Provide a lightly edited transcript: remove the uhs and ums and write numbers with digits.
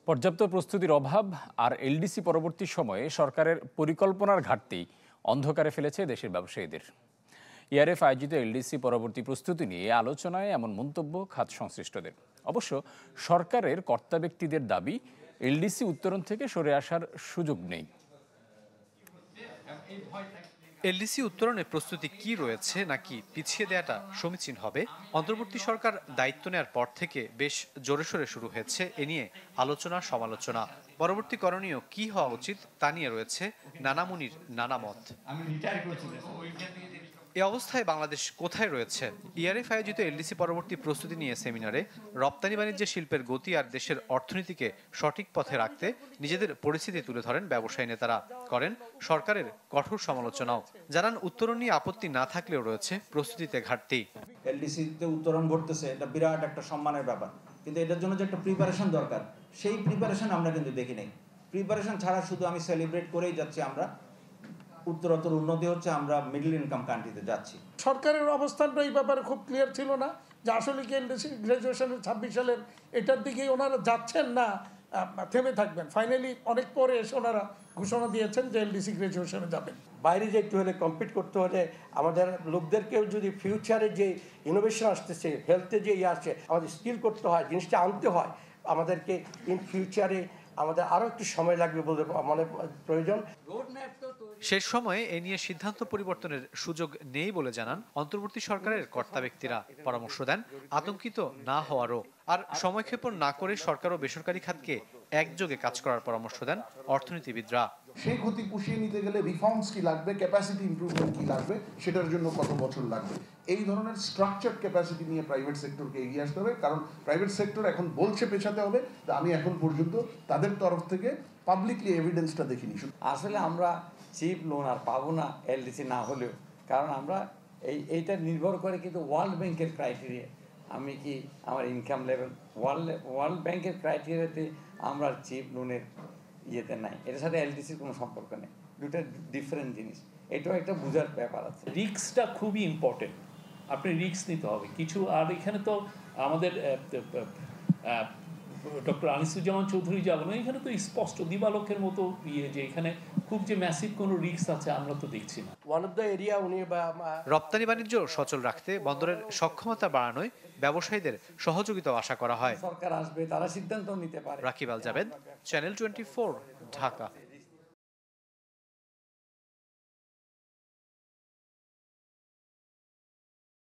পর্যাপ্ত প্রস্তুতির অভাব আর এলডিসি পরবর্তী সময়ে সরকারের পরিকল্পনার ঘাটতি অন্ধকারে ফেলেছে দেশের ব্যবসায়ীদের। ইআরএফ আয়োজিত এলডিসি পরবর্তী প্রস্তুতি নিয়ে আলোচনায় এমন মন্তব্য খাত সংশ্লিষ্টদের। অবশ্য সরকারের কর্তা ব্যক্তিদের দাবি, এলডিসি উত্তরণ থেকে সরে আসার সুযোগ নেই। এলডিসি উত্তরণের প্রস্তুতি কি রয়েছে নাকি পিছিয়ে দেওয়াটা সমীচীন হবে, অন্তর্বর্তী সরকার দায়িত্ব নেওয়ার পর থেকে বেশ জোরে সোরে শুরু হয়েছে এ নিয়ে আলোচনা সমালোচনা। পরবর্তী করণীয় কি হওয়া উচিত তা নিয়ে রয়েছে নানা মুনির নানা মত। এ অবস্থায় বাংলাদেশ কোথায় রয়েছে? ইআরএফ আয়োজিত এলডিসি পরবর্তী প্রস্তুতি নিয়ে সেমিনারে রপ্তানি বাণিজ্য শিল্পের গতি আর দেশের অর্থনীতিকে সঠিক পথে রাখতে নিজেদের পরিস্থিতি তুলে ধরেন ব্যবসায়ী নেতারা, করেন সরকারের কঠোর সমালোচনাও। জানান উত্তরণ নিয়ে আপত্তি না থাকলেও রয়েছে প্রস্তুতিতে ঘাটতি। এলডিসিতে উত্তরণ ঘটতেছে, এটা বিরাট একটা সম্মানের ব্যাপার, কিন্তু এটার জন্য যে একটা প্রিপারেশন দরকার, সেই প্রিপারেশন আমরা কিন্তু দেখি নাই। প্রিপারেশন ছাড়া শুধু আমি সেলিব্রেট করেই যাচ্ছি, আমরা উত্তরোত্তর উন্নতি হচ্ছে, আমরা মিডল ইনকাম কান্ট্রিতে যাচ্ছি। সরকারের অবস্থানটা এই ব্যাপারে খুব ক্লিয়ার ছিল না যে আসলে কি এলডিসি গ্রাজুয়েশনের 26 সালের এটার দিকেই ওনারা যাচ্ছেন না থেমে থাকবেন। ফাইনালি অনেক পরে এসে ওনারা ঘোষণা দিয়েছেন যে এলডিসি গ্রাজুয়েশনে যাবেন। বাইরে যে একটু হলে কম্পিট করতে হলে আমাদের লোকদেরকেও যদি ফিউচারে যে ইনোভেশন আসতেছে, হেলথে যে আসছে, আমাদের স্কিল করতে হয়, জিনিসটা আনতে হয়, আমাদেরকে ইন ফিউচারে আমাদের আরও একটু সময় লাগবে বলে মনে প্রয়োজন। শেষ সময়ে এ নিয়ে সিদ্ধান্ত পরিবর্তনের সুযোগ নেই বলে জানান অন্তর্বর্তী সরকারের কর্তা ব্যক্তিরা। পরামর্শ দেন আতঙ্কিত না হওয়ারও, আর সময়ক্ষেপণ না করে সরকার ও বেসরকারি খাতকে একযোগে কাজ করার পরামর্শ দেন অর্থনীতিবিদরা। সেই ক্ষতি পুষিয়ে নিতে গেলে রিফর্মস কি লাগবে, ক্যাপাসিটি ইমপ্রুভমেন্ট কি লাগবে, সেটার জন্য কত বছর লাগবে, এই ধরনের স্ট্রাকচার ক্যাপাসিটি নিয়ে প্রাইভেট সেক্টরকে এগিয়ে আসতে হবে। কারণ প্রাইভেট সেক্টর এখন বলছে পেছাতে হবে, তা আমি এখন পর্যন্ত তাদের তরফ থেকে পাবলিকলি এভিডেন্সটা দেখিনি। আসলে আমরা চিপ লোন আর পাবো না এলডিসি না হলেও, কারণ আমরা এইটা নির্ভর করে কিন্তু ওয়ার্ল্ড ব্যাংকের ক্রাইটেরিয়া। আমি কি আমার ইনকাম লেভেল ওয়ার্ল্ড ব্যাংকের ক্রাইটেরিয়াতে আমরা চিপ লোনের ইয়েতে নাই, এটার সাথে এলডিসির কোনো সম্পর্ক নেই, দুটো ডিফারেন্ট জিনিস। এটাও একটা বোঝার ব্যাপার আছে। রিস্কটা খুবই ইম্পর্টেন্ট, আপনি রিস্ক নিতে হবে কিছু। আর এখানে তো আমাদের ডক্টর আনিসুজ্জামান চৌধুরী যা বলেন, এখানে তো স্পষ্ট দিবালোকের মতো যে এখানে খুব যে ম্যাসিভ কোনো রিস্ক আছে আমরা তো দেখছি না। রপ্তানি বাণিজ্য সচল রাখতে বন্দরের সক্ষমতা বাড়ানোয় ব্যবসায়ীদের সহযোগিতা আশা করা হয়। সরকার আসবে, তারা সিদ্ধান্ত নিতে পারে। রাকিব আল জাবেদ, চ্যানেল 24, ঢাকা।